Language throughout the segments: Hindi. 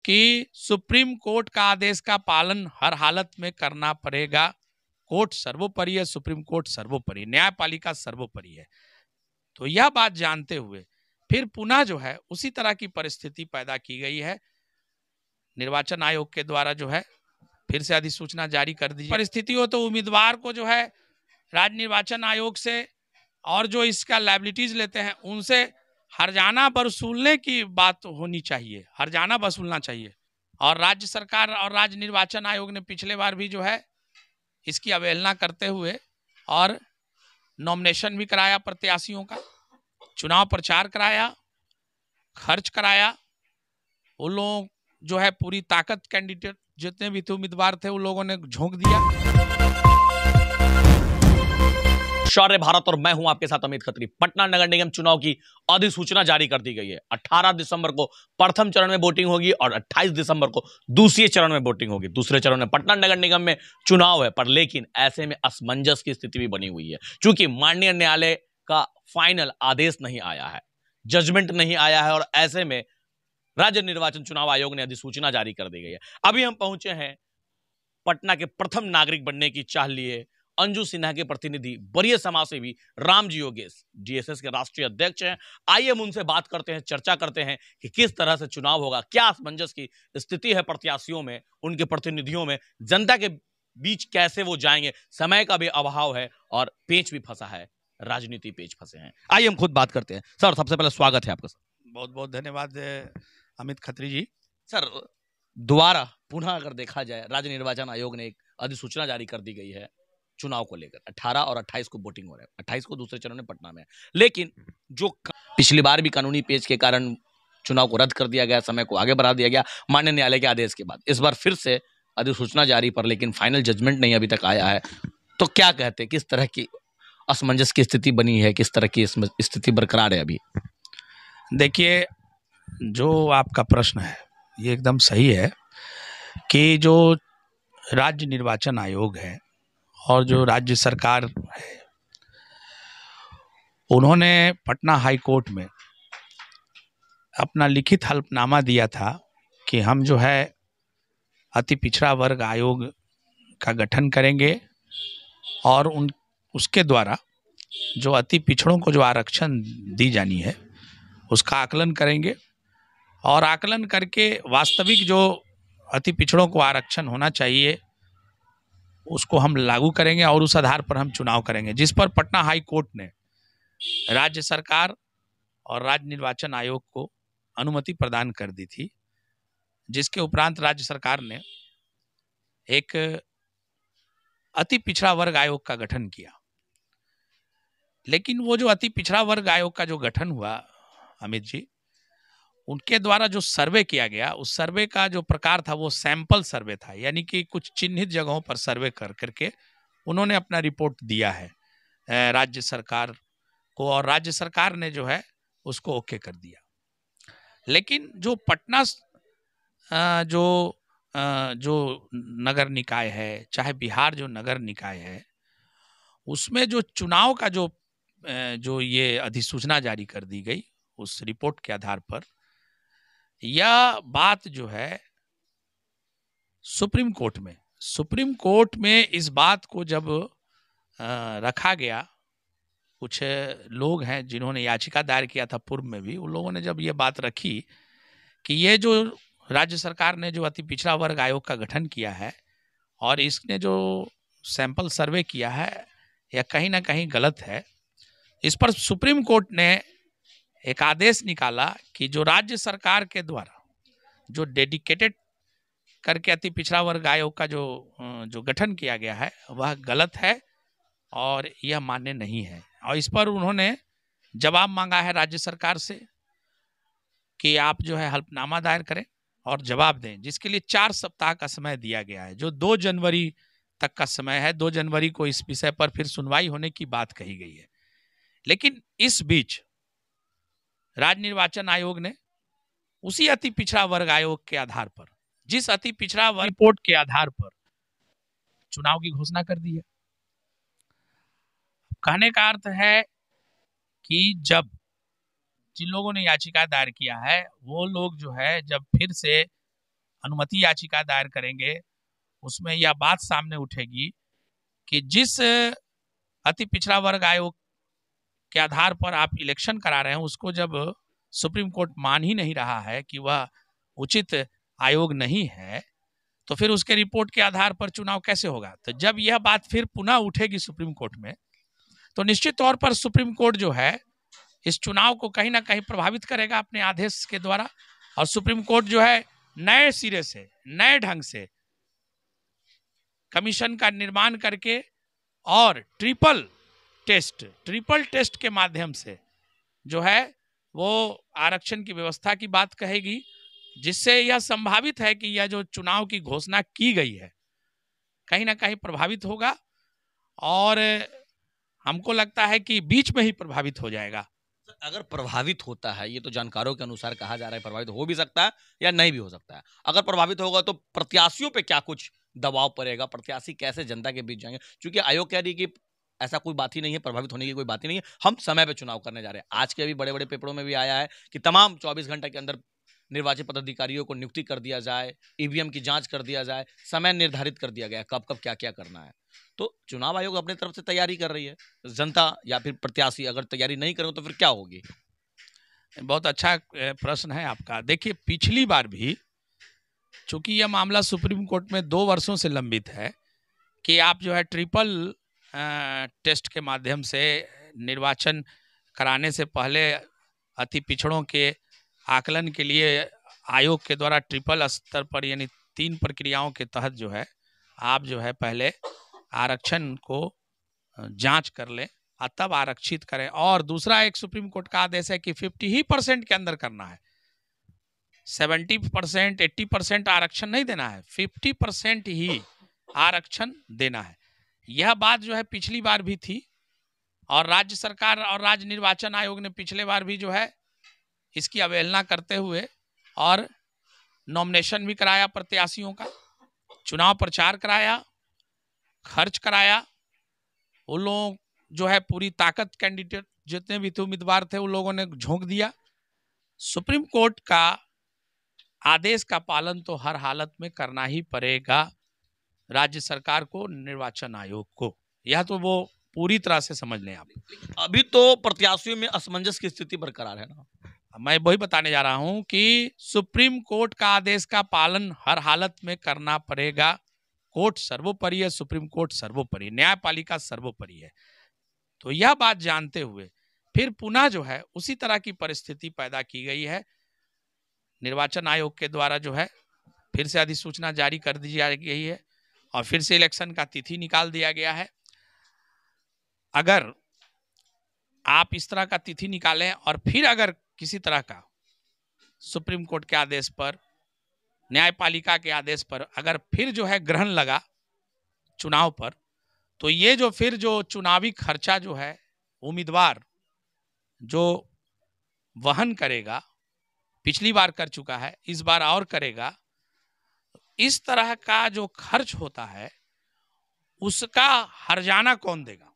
कि सुप्रीम कोर्ट का आदेश का पालन हर हालत में करना पड़ेगा। कोर्ट सर्वोपरि है, सुप्रीम कोर्ट सर्वोपरि, न्यायपालिका सर्वोपरि है। तो यह बात जानते हुए फिर पुनः जो है उसी तरह की परिस्थिति पैदा की गई है। निर्वाचन आयोग के द्वारा जो है फिर से अधिसूचना जारी कर दी। परिस्थिति हो तो उम्मीदवार को जो है राज्य निर्वाचन आयोग से और जो इसका लायबिलिटीज लेते हैं उनसे हर्जाना वसूलने की बात होनी चाहिए, हर्जाना वसूलना चाहिए। और राज्य सरकार और राज्य निर्वाचन आयोग ने पिछले बार भी जो है इसकी अवहेलना करते हुए और नॉमिनेशन भी कराया, प्रत्याशियों का चुनाव प्रचार कराया, खर्च कराया। उन लोगों जो है पूरी ताकत कैंडिडेट जितने भी थे उम्मीदवार थे उन लोगों ने झोंक दिया। शौर्य भारत और मैं हूं आपके साथ अमित खत्री। पटना नगर निगम चुनाव की अधिसूचना जारी कर दी गई है। 18 दिसंबर को प्रथम चरण में वोटिंग होगी और 28 दिसंबर को दूसरे चरण में वोटिंग होगी। दूसरे चरण में पटना नगर निगम में चुनाव है, पर लेकिन ऐसे में असमंजस की स्थिति भी बनी हुई है, क्योंकि माननीय न्यायालय का फाइनल आदेश नहीं आया है, जजमेंट नहीं आया है, और ऐसे में राज्य निर्वाचन चुनाव आयोग ने अधिसूचना जारी कर दी गई है। अभी हम पहुंचे हैं पटना के प्रथम नागरिक बनने की चाह लिए अंजू सिन्हा के प्रतिनिधि वरीय समाजसेवी रामजी योगेश, डीएसएस के राष्ट्रीय अध्यक्ष हैं। आइए हम उनसे बात करते हैं, चर्चा करते हैं कि किस तरह से चुनाव होगा, क्या असमंजस की स्थिति है प्रत्याशियों में, उनके प्रतिनिधियों में, जनता के बीच कैसे वो जाएंगे। समय का भी अभाव है और पेच भी फंसा है, राजनीति पेच फंसे हैं। आइए हम खुद बात करते हैं। सर, सबसे पहले स्वागत है आपका। सर, बहुत बहुत धन्यवाद अमित खत्री जी। सर, दोबारा पुनः अगर देखा जाए, राज्य निर्वाचन आयोग ने एक अधिसूचना जारी कर दी गई है चुनाव को लेकर। 18 और 28 को वोटिंग हो रहा है, 28 को दूसरे चरण में पटना में है, लेकिन जो पिछली बार भी कानूनी पेच के कारण चुनाव को रद्द कर दिया गया, समय को आगे बढ़ा दिया गया माननीय न्यायालय के आदेश के बाद, इस बार फिर से अधिसूचना जारी, पर लेकिन फाइनल जजमेंट नहीं अभी तक आया है। तो क्या कहते हैं, किस तरह की असमंजस की स्थिति बनी है, किस तरह की स्थिति बरकरार है अभी? देखिए, जो आपका प्रश्न है ये एकदम सही है कि जो राज्य निर्वाचन आयोग है और जो राज्य सरकार है, उन्होंने पटना हाई कोर्ट में अपना लिखित हलफनामा दिया था कि हम जो है अति पिछड़ा वर्ग आयोग का गठन करेंगे और उसके द्वारा जो अति पिछड़ों को जो आरक्षण दी जानी है उसका आकलन करेंगे और आकलन करके वास्तविक जो अति पिछड़ों को आरक्षण होना चाहिए उसको हम लागू करेंगे और उस आधार पर हम चुनाव करेंगे, जिस पर पटना हाई कोर्ट ने राज्य सरकार और राज्य निर्वाचन आयोग को अनुमति प्रदान कर दी थी, जिसके उपरांत राज्य सरकार ने एक अति पिछड़ा वर्ग आयोग का गठन किया। लेकिन वो जो अति पिछड़ा वर्ग आयोग का जो गठन हुआ अमित जी, उनके द्वारा जो सर्वे किया गया, उस सर्वे का जो प्रकार था वो सैंपल सर्वे था, यानी कि कुछ चिन्हित जगहों पर सर्वे कर करके उन्होंने अपना रिपोर्ट दिया है राज्य सरकार को, और राज्य सरकार ने जो है उसको ओके कर दिया। लेकिन जो पटना जो नगर निकाय है, चाहे बिहार जो नगर निकाय है, उसमें जो चुनाव का जो ये अधिसूचना जारी कर दी गई उस रिपोर्ट के आधार पर, यह बात जो है सुप्रीम कोर्ट में इस बात को जब रखा गया, कुछ लोग हैं जिन्होंने याचिका दायर किया था पूर्व में भी, उन लोगों ने जब ये बात रखी कि ये जो राज्य सरकार ने जो अति पिछड़ा वर्ग आयोग का गठन किया है और इसने जो सैंपल सर्वे किया है यह कहीं ना कहीं गलत है, इस पर सुप्रीम कोर्ट ने एक आदेश निकाला कि जो राज्य सरकार के द्वारा जो डेडिकेटेड करके अति पिछड़ा वर्ग आयोग का जो गठन किया गया है वह गलत है और यह मान्य नहीं है। और इस पर उन्होंने जवाब मांगा है राज्य सरकार से कि आप जो है हलफनामा दायर करें और जवाब दें, जिसके लिए 4 सप्ताह का समय दिया गया है, जो 2 जनवरी तक का समय है। 2 जनवरी को इस विषय पर फिर सुनवाई होने की बात कही गई है। लेकिन इस बीच राज्य निर्वाचन आयोग ने उसी अति पिछड़ा वर्ग आयोग के आधार पर, जिस अति पिछड़ा वर्ग रिपोर्ट के आधार पर चुनाव की घोषणा कर दी है। कहने का अर्थ है कि जब जिन लोगों ने याचिका दायर किया है वो लोग जो है जब फिर से अनुमति याचिका दायर करेंगे उसमें यह बात सामने उठेगी कि जिस अति पिछड़ा वर्ग आयोग के आधार पर आप इलेक्शन करा रहे हैं उसको जब सुप्रीम कोर्ट मान ही नहीं रहा है कि वह उचित आयोग नहीं है, तो फिर उसके रिपोर्ट के आधार पर चुनाव कैसे होगा। तो जब यह बात फिर पुनः उठेगी सुप्रीम कोर्ट में, तो निश्चित तौर पर सुप्रीम कोर्ट जो है इस चुनाव को कहीं ना कहीं प्रभावित करेगा अपने आदेश के द्वारा, और सुप्रीम कोर्ट जो है नए सिरे से नए ढंग से कमीशन का निर्माण करके और ट्रिपल टेस्ट के माध्यम से जो है वो आरक्षण की व्यवस्था की बात कहेगी, जिससे यह संभावित है कि यह जो चुनाव की घोषणा की गई है कहीं ना कहीं प्रभावित होगा, और हमको लगता है कि बीच में ही प्रभावित हो जाएगा। अगर प्रभावित होता है, ये तो जानकारों के अनुसार कहा जा रहा है प्रभावित हो भी सकता है या नहीं भी हो सकता है, अगर प्रभावित होगा तो प्रत्याशियों पे क्या कुछ दबाव पड़ेगा, प्रत्याशी कैसे जनता के बीच जाएंगे, क्योंकि आयोग कह रही है कि ऐसा कोई बात ही नहीं है, प्रभावित होने की कोई बात ही नहीं है, हम समय पे चुनाव करने जा रहे हैं। आज के अभी बड़े बड़े पेपरों में भी आया है कि तमाम 24 घंटे के अंदर निर्वाचित पदाधिकारियों को नियुक्ति कर दिया जाए, ईवीएम की जांच कर दिया जाए, समय निर्धारित कर दिया गया कब कब क्या क्या करना है। तो चुनाव आयोग अपनी तरफ से तैयारी कर रही है, जनता या फिर प्रत्याशी अगर तैयारी नहीं करें तो फिर क्या होगी। बहुत अच्छा प्रश्न है आपका। देखिए, पिछली बार भी चूंकि यह मामला सुप्रीम कोर्ट में 2 वर्षों से लंबित है कि आप जो है ट्रिपल टेस्ट के माध्यम से निर्वाचन कराने से पहले अति पिछड़ों के आकलन के लिए आयोग के द्वारा ट्रिपल स्तर पर यानी 3 प्रक्रियाओं के तहत जो है आप जो है पहले आरक्षण को जांच कर लें और तब आरक्षित करें। और दूसरा एक सुप्रीम कोर्ट का आदेश है कि 50% के अंदर करना है, 70% 80% आरक्षण नहीं देना है, 50% ही आरक्षण देना है। यह बात जो है पिछली बार भी थी और राज्य सरकार और राज्य निर्वाचन आयोग ने पिछले बार भी जो है इसकी अवहेलना करते हुए और नॉमिनेशन भी कराया, प्रत्याशियों का चुनाव प्रचार कराया, खर्च कराया, उन लोगों जो है पूरी ताकत कैंडिडेट जितने भी थे उम्मीदवार थे उन लोगों ने झोंक दिया। सुप्रीम कोर्ट का आदेश का पालन तो हर हालत में करना ही पड़ेगा राज्य सरकार को, निर्वाचन आयोग को, यह तो वो पूरी तरह से समझ लें आप। अभी तो प्रत्याशियों में असमंजस की स्थिति बरकरार है ना। मैं वही बताने जा रहा हूं कि सुप्रीम कोर्ट का आदेश का पालन हर हालत में करना पड़ेगा। कोर्ट सर्वोपरि है, सुप्रीम कोर्ट सर्वोपरि, न्यायपालिका सर्वोपरि है। तो यह बात जानते हुए फिर पुनः जो है उसी तरह की परिस्थिति पैदा की गई है। निर्वाचन आयोग के द्वारा जो है फिर से अधिसूचना जारी कर दी गई है और फिर से इलेक्शन का तिथि निकाल दिया गया है। अगर आप इस तरह का तिथि निकालें और फिर अगर किसी तरह का सुप्रीम कोर्ट के आदेश पर, न्यायपालिका के आदेश पर अगर फिर जो है ग्रहण लगा चुनाव पर, तो ये जो फिर जो चुनावी खर्चा जो है उम्मीदवार जो वहन करेगा, पिछली बार कर चुका है, इस बार और करेगा, इस तरह का जो खर्च होता है उसका हर्जाना कौन देगा,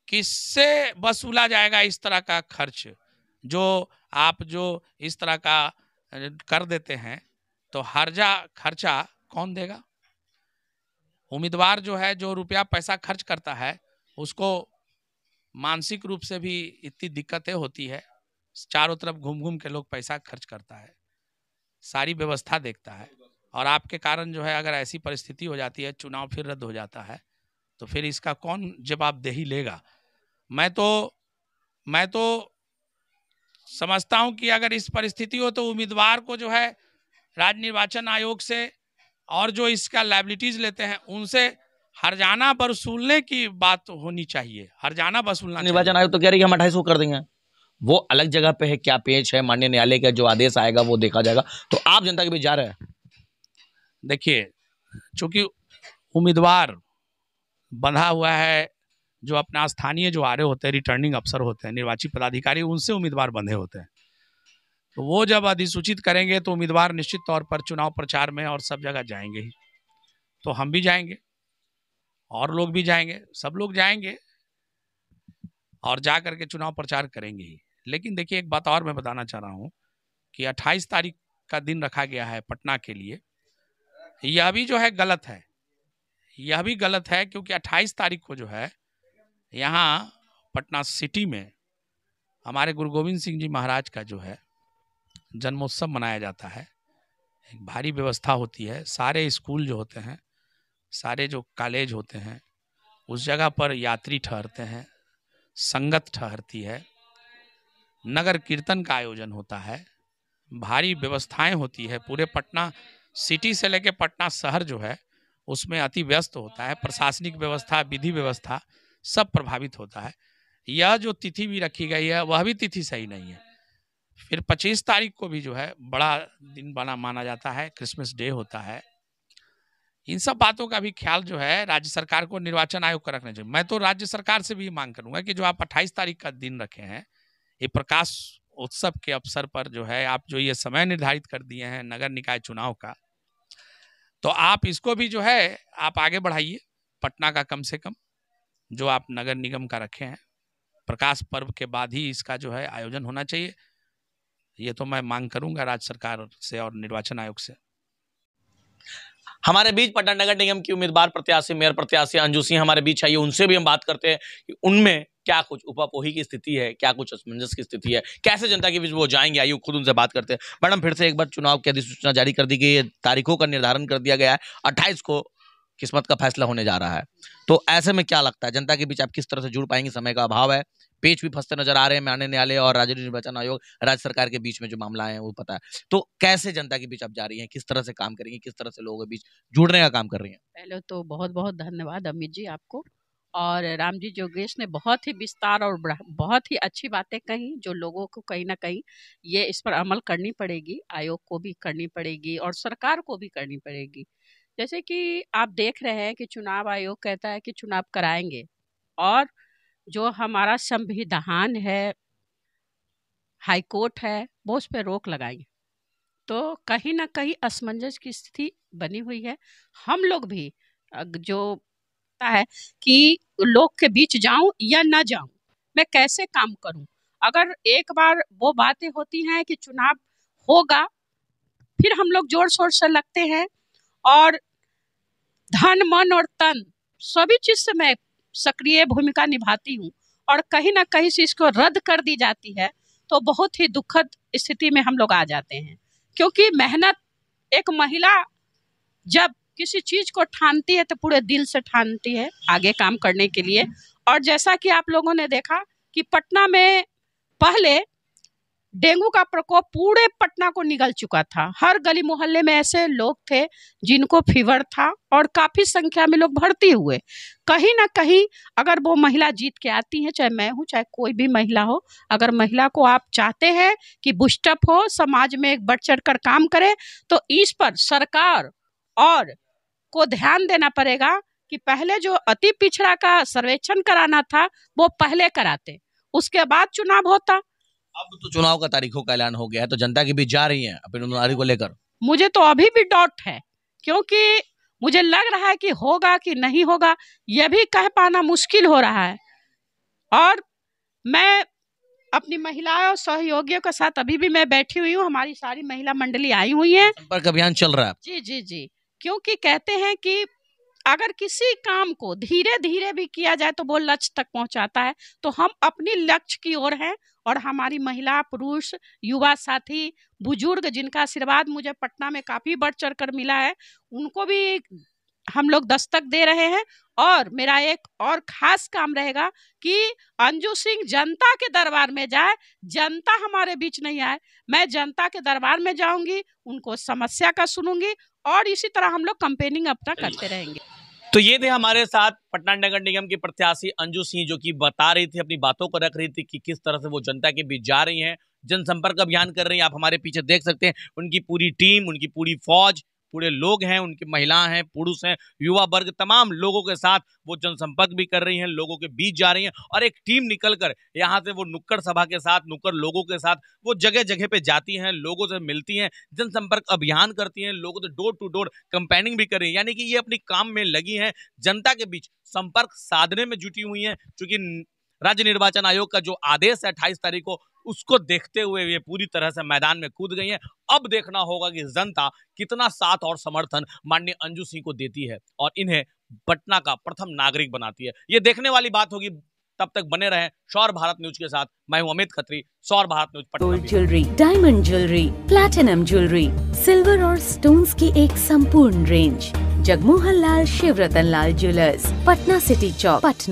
किससे वसूला जाएगा इस तरह का खर्च जो आप जो इस तरह का कर देते हैं, तो हर्जा खर्चा कौन देगा। उम्मीदवार जो है जो रुपया पैसा खर्च करता है उसको मानसिक रूप से भी इतनी दिक्कतें होती है, चारों तरफ घूम घूम के लोग पैसा खर्च करता है, सारी व्यवस्था देखता है, और आपके कारण जो है अगर ऐसी परिस्थिति हो जाती है चुनाव फिर रद्द हो जाता है तो फिर इसका कौन जवाबदेही लेगा। मैं तो समझता हूं कि अगर इस परिस्थिति हो तो उम्मीदवार को जो है राज्य निर्वाचन आयोग से और जो इसका लायबिलिटीज लेते हैं उनसे हर्जाना वसूलने की बात होनी चाहिए, हर्जाना वसूलना। निर्वाचन आयोग तो कह रही है हम 2800 कर देंगे, वो अलग जगह पे है, क्या पेच है, माननीय न्यायालय का जो आदेश आएगा वो देखा जाएगा। तो आप जनता के बीच जा रहे हैं। देखिए, चूंकि उम्मीदवार बंधा हुआ है, जो अपना स्थानीय जो आरए होते हैं, रिटर्निंग अफसर होते हैं, निर्वाचित पदाधिकारी, उनसे उम्मीदवार बंधे होते हैं, तो वो जब अधिसूचित करेंगे तो उम्मीदवार निश्चित तौर पर चुनाव प्रचार में और सब जगह जाएंगे ही। तो हम भी जाएंगे और लोग भी जाएंगे, सब लोग जाएंगे और जा करके चुनाव प्रचार करेंगे ही। लेकिन देखिए, एक बात और मैं बताना चाह रहा हूँ कि 28 तारीख का दिन रखा गया है पटना के लिए, यह भी जो है गलत है। यह भी गलत है क्योंकि 28 तारीख को जो है यहाँ पटना सिटी में हमारे गुरु गोविंद सिंह जी महाराज का जो है जन्मोत्सव मनाया जाता है। एक भारी व्यवस्था होती है, सारे स्कूल जो होते हैं, सारे जो कॉलेज होते हैं, उस जगह पर यात्री ठहरते हैं, संगत ठहरती है, नगर कीर्तन का आयोजन होता है, भारी व्यवस्थाएं होती है। पूरे पटना सिटी से लेकर पटना शहर जो है उसमें अति व्यस्त होता है। प्रशासनिक व्यवस्था, विधि व्यवस्था सब प्रभावित होता है। यह जो तिथि भी रखी गई है वह भी तिथि सही नहीं है। फिर 25 तारीख को भी जो है बड़ा दिन बना माना जाता है, क्रिसमस डे होता है। इन सब बातों का भी ख्याल जो है राज्य सरकार को, निर्वाचन आयोग का रखना चाहिए। मैं तो राज्य सरकार से भी मांग करूंगा कि जो आप 28 तारीख का दिन रखे हैं, ये प्रकाश उत्सव के अवसर पर जो है आप जो ये समय निर्धारित कर दिए हैं नगर निकाय चुनाव का, तो आप इसको भी जो है आप आगे बढ़ाइए। पटना का कम से कम जो आप नगर निगम का रखे हैं, प्रकाश पर्व के बाद ही इसका जो है आयोजन होना चाहिए। ये तो मैं मांग करूंगा राज्य सरकार से और निर्वाचन आयोग से। हमारे बीच पटना नगर निगम की उम्मीदवार प्रत्याशी, मेयर प्रत्याशी अंजू सिंह हमारे बीच आई है। उनसे भी हम बात करते हैं कि उनमें क्या कुछ उपापोही की स्थिति है, क्या कुछ असमंजस की स्थिति है, कैसे जनता के बीच वो जाएंगे। आइए खुद उनसे बात करते हैं। मैडम, फिर से एक बार चुनाव की अधिसूचना जारी कर दी गई है, तारीखों का निर्धारण कर दिया गया है, 28 को किस्मत का फैसला होने जा रहा है। तो ऐसे में क्या लगता है जनता के बीच आप किस तरह से जुड़ पाएंगे? समय का अभाव है, पेच भी फंसते नजर आ रहे हैं माननीय न्यायालय और राज्य निर्वाचन आयोग, राज्य सरकार के बीच में जो मामला है वो पता है। तो कैसे जनता के बीच आप जा रही हैं, किस तरह से काम करेंगे, किस तरह से लोगों के बीच जुड़ने का काम कर रही हैं? पहले तो बहुत बहुत धन्यवाद अमित जी आपको, और राम जी जोगेश ने बहुत ही विस्तार और बहुत ही अच्छी बातें कही, जो लोगों को कहीं ना कहीं ये इस पर अमल करनी पड़ेगी, आयोग को भी करनी पड़ेगी और सरकार को भी करनी पड़ेगी। जैसे कि आप देख रहे हैं कि चुनाव आयोग कहता है कि चुनाव कराएंगे, और जो हमारा संविधान है, हाई कोर्ट है, वो उस पर रोक लगाएंगे। तो कहीं ना कहीं असमंजस की स्थिति बनी हुई है। हम लोग भी जो है कि लोग के बीच जाऊं या ना जाऊं, मैं कैसे काम करूं। अगर एक बार वो बातें होती हैं कि चुनाव होगा, फिर हम लोग जोर शोर से लगते हैं और धन, मन और तन सभी चीज से मैं सक्रिय भूमिका निभाती हूँ, और कहीं ना कहीं से इसको रद्द कर दी जाती है तो बहुत ही दुखद स्थिति में हम लोग आ जाते हैं। क्योंकि मेहनत, एक महिला जब किसी चीज को ठानती है तो पूरे दिल से ठानती है आगे काम करने के लिए। और जैसा कि आप लोगों ने देखा कि पटना में पहले डेंगू का प्रकोप पूरे पटना को निगल चुका था। हर गली मोहल्ले में ऐसे लोग थे जिनको फीवर था और काफी संख्या में लोग भर्ती हुए। कहीं ना कहीं अगर वो महिला जीत के आती है, चाहे मैं हूँ चाहे कोई भी महिला हो, अगर महिला को आप चाहते हैं कि बूस्टअप हो, समाज में एक बढ़ चढ़ कर काम करे, तो इस पर सरकार और को ध्यान देना पड़ेगा कि पहले जो अति पिछड़ा का सर्वेक्षण कराना था वो पहले कराते, उसके बाद चुनाव होता। अब तो चुनाव का तारीखों का ऐलान हो गया है, तो जनता के बीच जा रही हैं अपनी उम्मीदवारी को लेकर? मुझे तो अभी भी डाउट है, क्योंकि मुझे लग रहा है कि होगा कि नहीं होगा यह भी कह पाना मुश्किल हो रहा है। और मैं अपनी महिलाओं और सहयोगियों के साथ अभी भी मैं बैठी हुई हूँ, हमारी सारी महिला मंडली आई हुई है, संपर्क अभियान चल रहा है। जी जी जी, क्योंकि कहते हैं कि अगर किसी काम को धीरे धीरे भी किया जाए तो वो लक्ष्य तक पहुंचाता है। तो हम अपनी लक्ष्य की ओर हैं, और हमारी महिला, पुरुष, युवा साथी, बुजुर्ग, जिनका आशीर्वाद मुझे पटना में काफी बढ़ चढ़ कर मिला है, उनको भी हम लोग दस्तक दे रहे हैं। और मेरा एक और खास काम रहेगा कि अंजू सिंह जनता के दरबार में जाए, जनता हमारे बीच नहीं आए। मैं जनता के दरबार में जाऊंगी, उनको समस्या का सुनूंगी, और इसी तरह हम लोग कैंपेनिंग अपना करते रहेंगे। तो ये थे हमारे साथ पटना नगर निगम की प्रत्याशी अंजू सिंह, जो कि बता रही थी, अपनी बातों को रख रही थी कि किस तरह से वो जनता के बीच जा रही हैं, जनसंपर्क अभियान कर रही हैं। आप हमारे पीछे देख सकते हैं उनकी पूरी टीम, उनकी पूरी फौज, पूरे लोग हैं, उनकी महिलाएं हैं, पुरुष हैं, युवा वर्ग, तमाम लोगों के साथ वो जनसंपर्क भी कर रही हैं, लोगों के बीच जा रही हैं। और एक टीम निकलकर यहाँ से वो नुक्कड़ सभा के साथ, नुक्कड़ लोगों के साथ वो जगह जगह पे जाती हैं, लोगों से मिलती हैं, जनसंपर्क अभियान करती हैं, लोगों से डोर टू डोर कैंपेनिंग भी कर रही हैं। यानी कि ये अपनी काम में लगी हैं, जनता के बीच संपर्क साधने में जुटी हुई हैं। क्योंकि राज्य निर्वाचन आयोग का जो आदेश है 28 तारीख को उसको देखते हुए ये पूरी तरह से मैदान में कूद गई हैं। अब देखना होगा कि जनता कितना साथ और समर्थन माननीय अंजू सिंह को देती है और इन्हें पटना का प्रथम नागरिक बनाती है। ये देखने वाली बात होगी। तब तक बने रहें सौर भारत न्यूज के साथ। मैं हूं अमित खत्री, सौर Bharat news Patna. Gold jewellery, diamond jewellery, platinum jewellery, silver और स्टोन्स की एक संपूर्ण रेंज। जगमोहन लाल शिवरतन लाल ज्वेलर्स, पटना सिटी चौक, पटना।